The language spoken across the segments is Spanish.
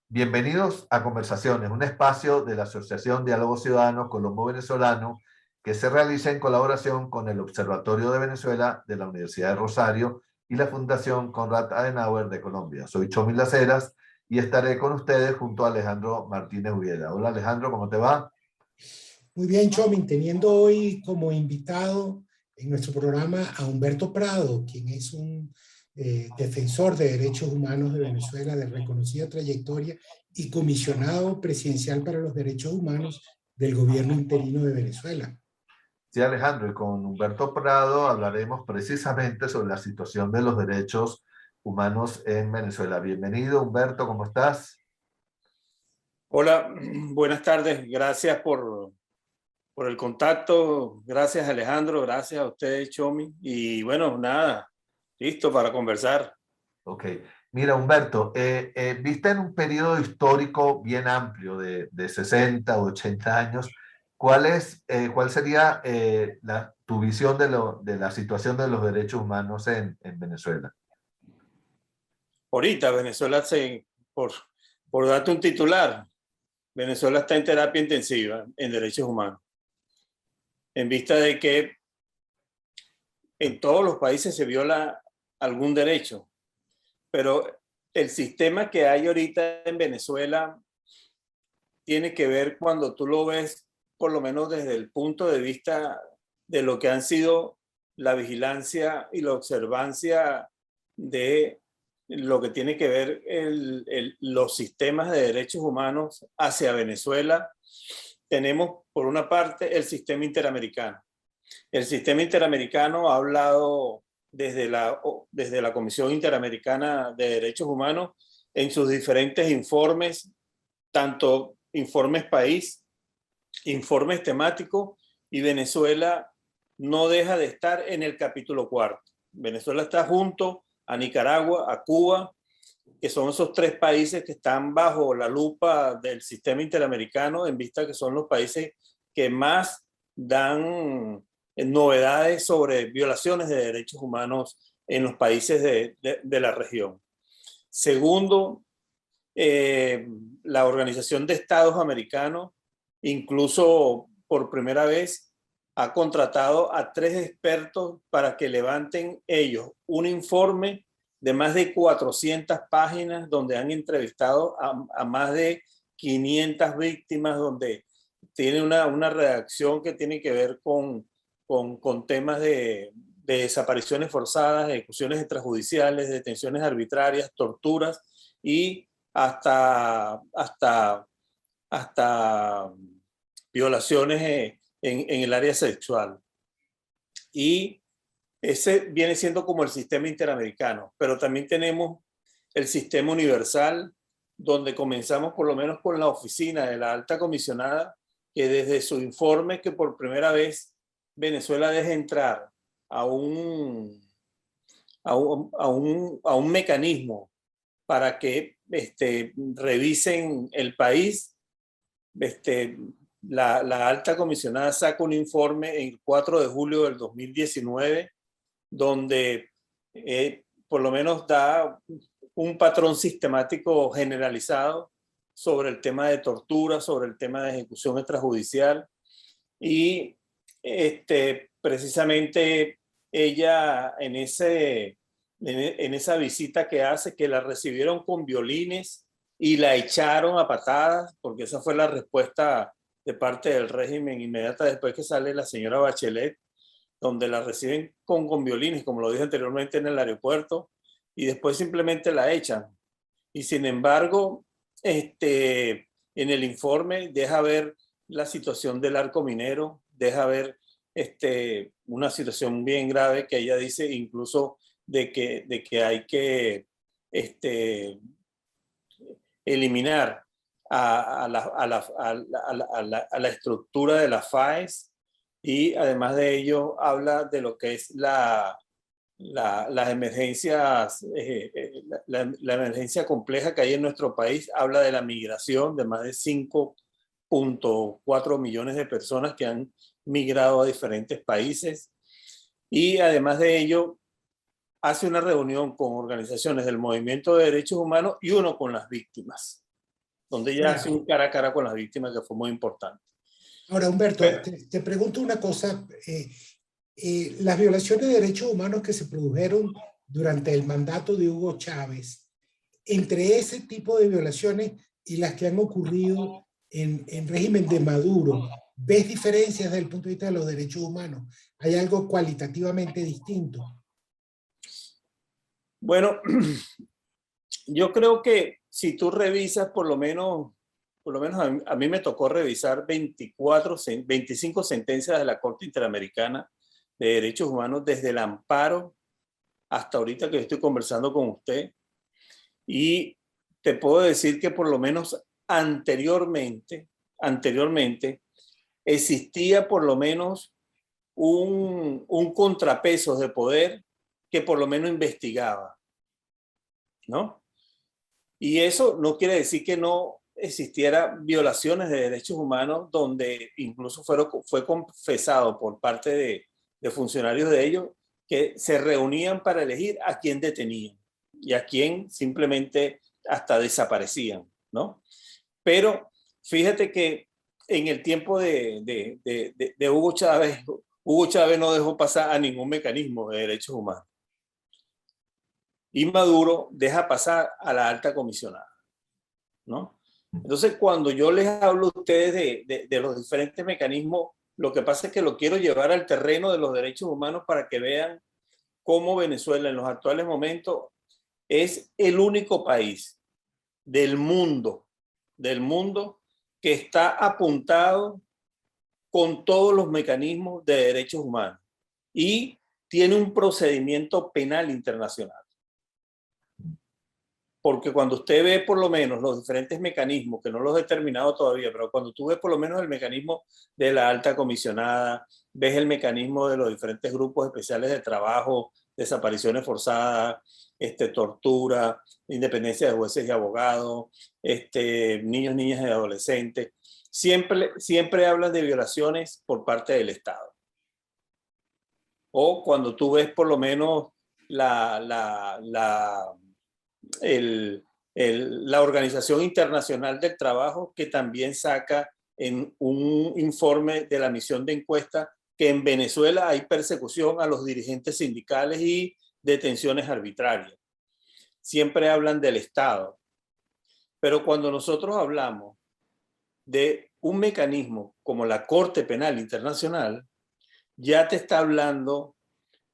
Bienvenidos a Conversaciones, un espacio de la Asociación Diálogo Ciudadano Colombo-Venezolano que se realiza en colaboración con el Observatorio de Venezuela de la Universidad de Rosario y la Fundación Konrad Adenauer de Colombia. Soy Chomi Las Heras y estaré con ustedes junto a Alejandro Martínez Ubiera. Hola Alejandro, ¿cómo te va? Muy bien, Chomin, teniendo hoy como invitado en nuestro programa a Humberto Prado, quien es un defensor de derechos humanos de Venezuela de reconocida trayectoria y comisionado presidencial para los derechos humanos del gobierno interino de Venezuela. Sí, Alejandro, y con Humberto Prado hablaremos precisamente sobre la situación de los derechos humanos en Venezuela. Bienvenido, Humberto, ¿cómo estás? Hola, buenas tardes. Gracias por el contacto. Gracias, Alejandro. Gracias a ustedes, Chomi. Y bueno, nada, listo para conversar. Ok. Mira, Humberto, viste en un periodo histórico bien amplio de 60 o 80 años, ¿cuál sería tu visión de la situación de los derechos humanos en Venezuela? Ahorita Venezuela, por darte un titular, Venezuela está en terapia intensiva en derechos humanos, en vista de que en todos los países se viola algún derecho, pero el sistema que hay ahorita en Venezuela tiene que ver cuando tú lo ves, por lo menos desde el punto de vista de lo que han sido la vigilancia y la observancia de lo que tiene que ver los sistemas de derechos humanos hacia Venezuela. Tenemos, por una parte, el sistema interamericano. El sistema interamericano ha hablado desde la Comisión Interamericana de Derechos Humanos en sus diferentes informes, tanto informes país, informes temáticos, y Venezuela no deja de estar en el capítulo cuarto. Venezuela está junto a Nicaragua, a Cuba, que son esos tres países que están bajo la lupa del sistema interamericano, en vista que son los países que más dan novedades sobre violaciones de derechos humanos en los países de la región. Segundo, la Organización de Estados Americanos, incluso por primera vez, ha contratado a 3 expertos para que levanten ellos un informe de más de 400 páginas donde han entrevistado a más de 500 víctimas, donde tiene una redacción que tiene que ver con temas de desapariciones forzadas, ejecuciones extrajudiciales, detenciones arbitrarias, torturas y hasta violaciones en el área sexual. Y ese viene siendo como el sistema interamericano, pero también tenemos el sistema universal, donde comenzamos por lo menos con la oficina de la alta comisionada, que desde su informe que por primera vez Venezuela deja entrar a un mecanismo para que revisen el país. La alta comisionada saca un informe el 4 de julio del 2019, donde por lo menos da un patrón sistemático generalizado sobre el tema de tortura, sobre el tema de ejecución extrajudicial. Y precisamente ella en esa visita que hace, que la recibieron con violines y la echaron a patadas, porque esa fue la respuesta de parte del régimen inmediata después que sale la señora Bachelet, donde la reciben con violines, como lo dije anteriormente, en el aeropuerto, y después simplemente la echan. Y sin embargo, en el informe deja ver la situación del arco minero, deja ver una situación bien grave que ella dice incluso de que hay que eliminar a la estructura de la FAES, y además de ello habla de lo que es las emergencias, la emergencia compleja que hay en nuestro país. Habla de la migración de más de 5.4 millones de personas que han migrado a diferentes países, y además de ello hace una reunión con organizaciones del movimiento de derechos humanos y uno con las víctimas. donde ella hace un cara a cara con las víctimas, que fue muy importante. Ahora, Humberto, te pregunto una cosa. Las violaciones de derechos humanos que se produjeron durante el mandato de Hugo Chávez, entre ese tipo de violaciones y las que han ocurrido en régimen de Maduro, ¿ves diferencias desde el punto de vista de los derechos humanos? ¿Hay algo cualitativamente distinto? Bueno, yo creo que si tú revisas por lo menos a mí me tocó revisar 25 sentencias de la Corte Interamericana de Derechos Humanos desde el amparo hasta ahorita que estoy conversando con usted. Y te puedo decir que por lo menos anteriormente existía por lo menos un contrapeso de poder que por lo menos investigaba, ¿no? Y eso no quiere decir que no existiera violaciones de derechos humanos, donde incluso fue confesado por parte de funcionarios de ellos que se reunían para elegir a quién detenían y a quién simplemente hasta desaparecían, ¿no? Pero fíjate que en el tiempo de Hugo Chávez no dejó pasar a ningún mecanismo de derechos humanos. Y Maduro deja pasar a la alta comisionada, ¿no? Entonces, cuando yo les hablo a ustedes de los diferentes mecanismos, lo que pasa es que lo quiero llevar al terreno de los derechos humanos para que vean cómo Venezuela en los actuales momentos es el único país del mundo que está apuntado con todos los mecanismos de derechos humanos y tiene un procedimiento penal internacional. Porque cuando usted ve por lo menos los diferentes mecanismos, que no los he terminado todavía, pero cuando tú ves por lo menos el mecanismo de la alta comisionada, ves el mecanismo de los diferentes grupos especiales de trabajo, desapariciones forzadas, tortura, independencia de jueces y abogados, niños, niñas y adolescentes, siempre hablan de violaciones por parte del Estado. O cuando tú ves por lo menos la Organización Internacional del Trabajo, que también saca en un informe de la misión de encuesta que en Venezuela hay persecución a los dirigentes sindicales y detenciones arbitrarias. Siempre hablan del Estado. Pero cuando nosotros hablamos de un mecanismo como la Corte Penal Internacional, ya te está hablando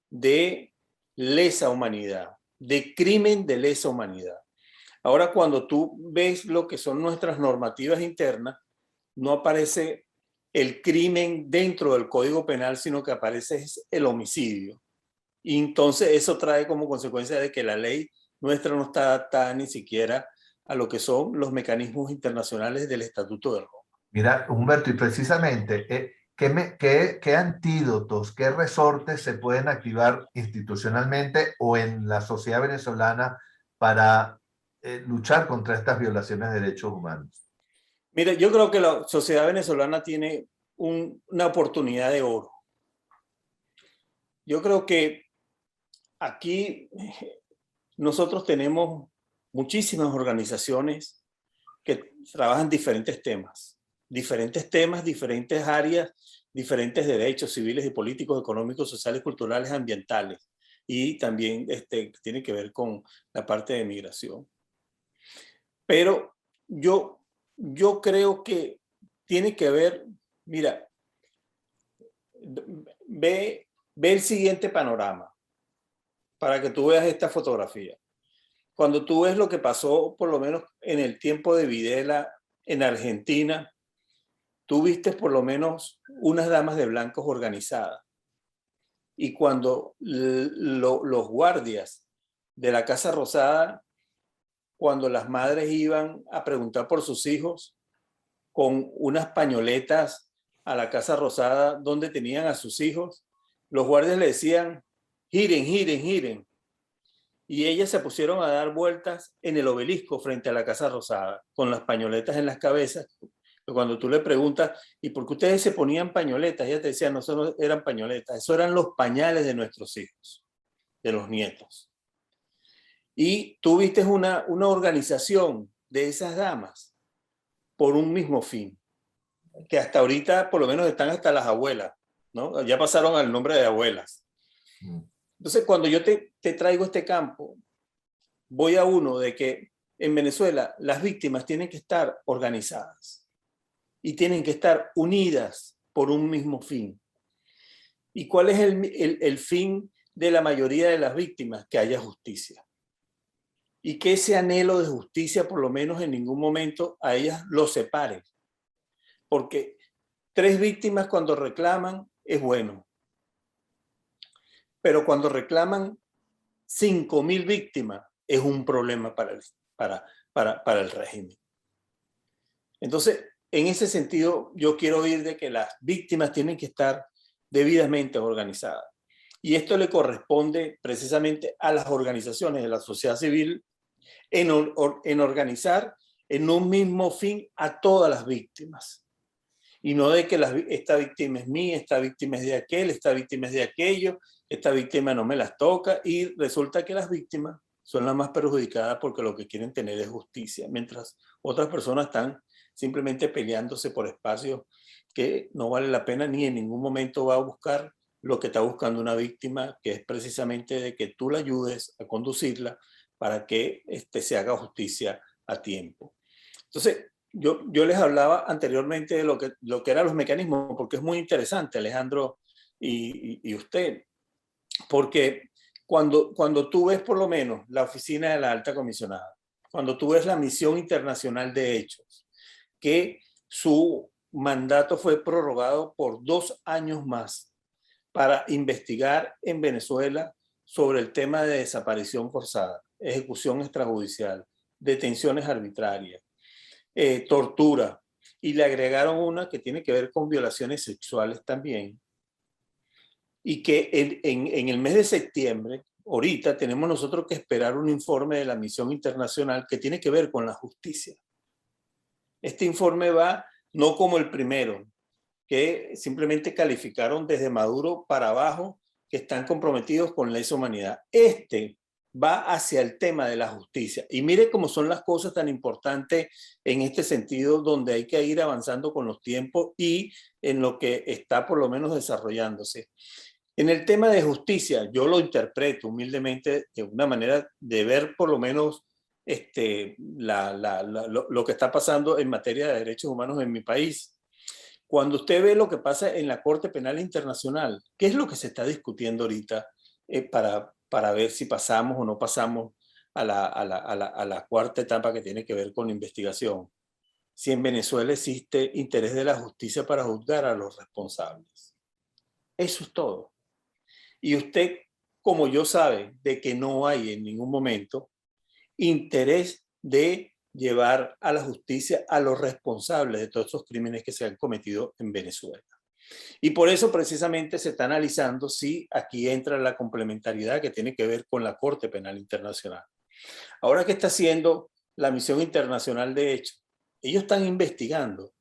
de lesa humanidad, de crimen de lesa humanidad. Ahora, cuando tú ves lo que son nuestras normativas internas, no aparece el crimen dentro del Código Penal, sino que aparece el homicidio. Y entonces eso trae como consecuencia de que la ley nuestra no está adaptada ni siquiera a lo que son los mecanismos internacionales del Estatuto de Roma. Mira, Humberto, y precisamente, ¿qué antídotos, qué resortes se pueden activar institucionalmente o en la sociedad venezolana para luchar contra estas violaciones de derechos humanos? Mira, yo creo que la sociedad venezolana tiene una oportunidad de oro. Yo creo que aquí nosotros tenemos muchísimas organizaciones que trabajan diferentes temas, diferentes áreas, diferentes derechos civiles y políticos, económicos, sociales, culturales, ambientales, y también tiene que ver con la parte de migración. Pero yo creo que tiene que ver, mira, ve el siguiente panorama para que tú veas esta fotografía. Cuando tú ves lo que pasó, por lo menos en el tiempo de Videla en Argentina, tú viste por lo menos unas damas de blancos organizadas. Y cuando los guardias de la Casa Rosada, cuando las madres iban a preguntar por sus hijos con unas pañoletas a la Casa Rosada donde tenían a sus hijos, los guardias le decían, giren, giren, giren. Y ellas se pusieron a dar vueltas en el obelisco frente a la Casa Rosada, con las pañoletas en las cabezas. Cuando tú le preguntas, ¿y por qué ustedes se ponían pañoletas? Ella te decía, no, eso no eran pañoletas, eso eran los pañales de nuestros hijos, de los nietos. Y tú viste una organización de esas damas por un mismo fin, que hasta ahorita por lo menos están hasta las abuelas, ¿no? Ya pasaron al nombre de abuelas. Entonces, cuando yo te traigo este campo, voy a uno de que en Venezuela las víctimas tienen que estar organizadas y tienen que estar unidas por un mismo fin. ¿Y cuál es el fin de la mayoría de las víctimas? Que haya justicia. Y que ese anhelo de justicia, por lo menos en ningún momento, a ellas los separe. Porque 3 víctimas cuando reclaman es bueno. Pero cuando reclaman 5.000 víctimas es un problema para el régimen. Entonces, en ese sentido, yo quiero oír de que las víctimas tienen que estar debidamente organizadas. Y esto le corresponde precisamente a las organizaciones de la sociedad civil en organizar en un mismo fin a todas las víctimas. Y no de que esta víctima es mía, esta víctima es de aquel, esta víctima es de aquello, esta víctima no me las toca, y resulta que las víctimas son las más perjudicadas porque lo que quieren tener es justicia, mientras otras personas están simplemente peleándose por espacios que no vale la pena, ni en ningún momento va a buscar lo que está buscando una víctima, que es precisamente de que tú la ayudes a conducirla para que se haga justicia a tiempo. Entonces, yo les hablaba anteriormente de lo que eran los mecanismos, porque es muy interesante, Alejandro y usted, porque cuando tú ves por lo menos la oficina de la alta comisionada, cuando tú ves la misión internacional de hechos, que su mandato fue prorrogado por 2 años más para investigar en Venezuela sobre el tema de desaparición forzada, ejecución extrajudicial, detenciones arbitrarias, tortura, y le agregaron una que tiene que ver con violaciones sexuales también, y que en el mes de septiembre, ahorita tenemos nosotros que esperar un informe de la misión internacional que tiene que ver con la justicia. Este informe va no como el primero, que simplemente calificaron desde Maduro para abajo que están comprometidos con lesa humanidad. Este va hacia el tema de la justicia. Y mire cómo son las cosas tan importantes en este sentido, donde hay que ir avanzando con los tiempos y en lo que está por lo menos desarrollándose. En el tema de justicia, yo lo interpreto humildemente de una manera de ver por lo menos lo que está pasando en materia de derechos humanos en mi país. Cuando usted ve lo que pasa en la Corte Penal Internacional, ¿qué es lo que se está discutiendo ahorita para ver si pasamos o no pasamos a la cuarta etapa que tiene que ver con la investigación? Si en Venezuela existe interés de la justicia para juzgar a los responsables. Eso es todo. Y usted, como yo, sabe de que no hay en ningún momento interés de llevar a la justicia a los responsables de todos estos crímenes que se han cometido en Venezuela. Y por eso precisamente se está analizando si aquí entra la complementariedad que tiene que ver con la Corte Penal Internacional. Ahora, ¿qué está haciendo la Misión Internacional de Hechos? Ellos están investigando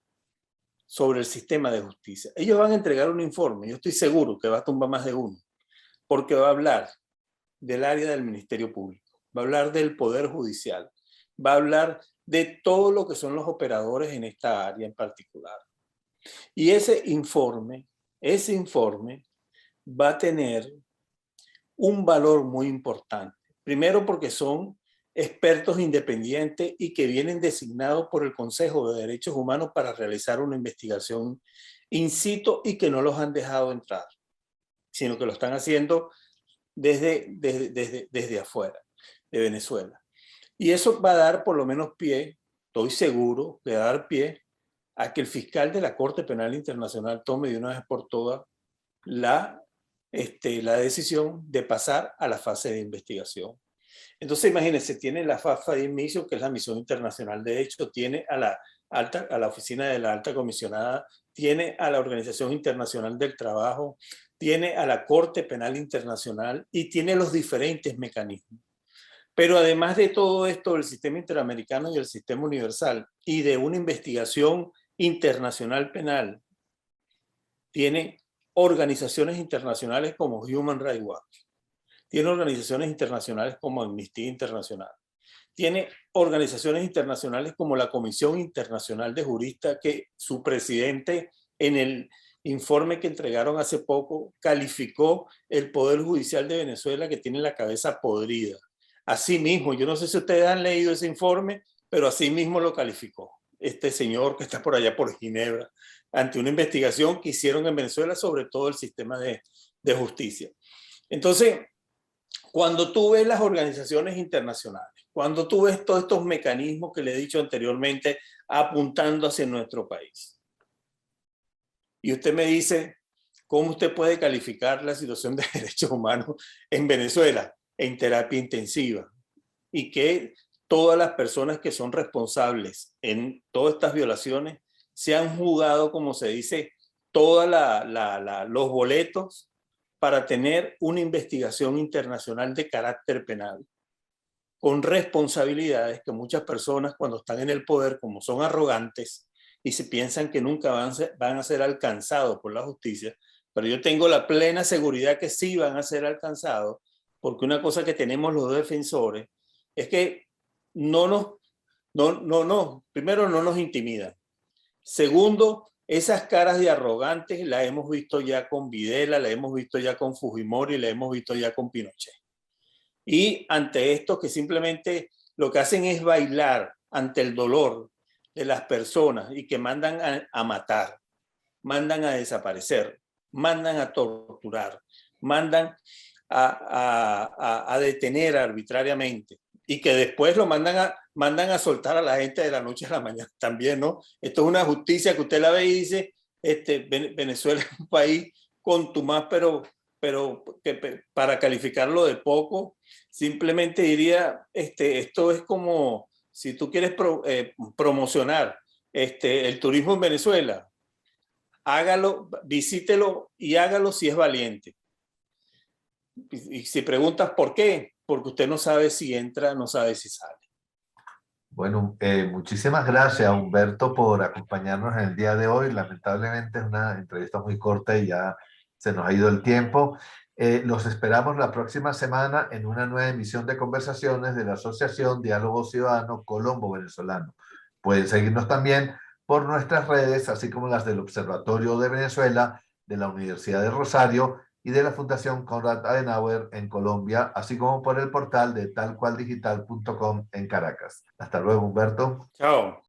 sobre el sistema de justicia. Ellos van a entregar un informe, yo estoy seguro que va a tumbar más de uno, porque va a hablar del área del Ministerio Público, va a hablar del Poder Judicial, va a hablar de todo lo que son los operadores en esta área en particular. Y ese informe va a tener un valor muy importante. Primero porque son expertos independientes y que vienen designados por el Consejo de Derechos Humanos para realizar una investigación in situ y que no los han dejado entrar, sino que lo están haciendo desde afuera de Venezuela. Y eso va a dar por lo menos pie, estoy seguro, de dar pie a que el fiscal de la Corte Penal Internacional tome de una vez por todas la decisión de pasar a la fase de investigación. Entonces, imagínense, tiene la fase de inicio, que es la Misión Internacional de Hechos, tiene a la Oficina de la Alta Comisionada, tiene a la Organización Internacional del Trabajo, tiene a la Corte Penal Internacional y tiene los diferentes mecanismos. Pero además de todo esto, el sistema interamericano y el sistema universal y de una investigación internacional penal, tiene organizaciones internacionales como Human Rights Watch, tiene organizaciones internacionales como Amnistía Internacional, tiene organizaciones internacionales como la Comisión Internacional de Juristas, que su presidente en el informe que entregaron hace poco calificó el Poder Judicial de Venezuela, que tiene la cabeza podrida. Así mismo, yo no sé si ustedes han leído ese informe, pero así mismo lo calificó este señor que está por allá por Ginebra, ante una investigación que hicieron en Venezuela sobre todo el sistema de justicia. Entonces, cuando tú ves las organizaciones internacionales, cuando tú ves todos estos mecanismos que le he dicho anteriormente apuntando hacia nuestro país, y usted me dice, ¿cómo usted puede calificar la situación de derechos humanos en Venezuela en terapia intensiva? Y que todas las personas que son responsables en todas estas violaciones se han jugado, como se dice, todos los boletos para tener una investigación internacional de carácter penal, con responsabilidades que muchas personas cuando están en el poder, como son arrogantes y se piensan que nunca van a ser alcanzados por la justicia, pero yo tengo la plena seguridad que sí van a ser alcanzados, porque una cosa que tenemos los defensores es que primero no nos intimidan. Segundo, esas caras de arrogantes las hemos visto ya con Videla, las hemos visto ya con Fujimori, las hemos visto ya con Pinochet. Y ante esto que simplemente lo que hacen es bailar ante el dolor de las personas y que mandan a matar, mandan a desaparecer, mandan a torturar, mandan a detener arbitrariamente y que después lo mandan a soltar a la gente de la noche a la mañana también, ¿no? Esto es una justicia que usted la ve y dice, Venezuela es un país contumaz, pero que para calificarlo de poco, simplemente diría, esto es como si tú quieres promocionar el turismo en Venezuela, hágalo, visítelo y hágalo si es valiente. Y si preguntas por qué, porque usted no sabe si entra, no sabe si sale. Bueno, muchísimas gracias, Humberto, por acompañarnos en el día de hoy. Lamentablemente es una entrevista muy corta y ya se nos ha ido el tiempo. Los esperamos la próxima semana en una nueva emisión de conversaciones de la Asociación Diálogo Ciudadano Colombo-Venezolano. Pueden seguirnos también por nuestras redes, así como las del Observatorio de Venezuela, de la Universidad de Rosario y de la Fundación Konrad Adenauer en Colombia, así como por el portal de talcualdigital.com en Caracas. Hasta luego, Humberto. Chao.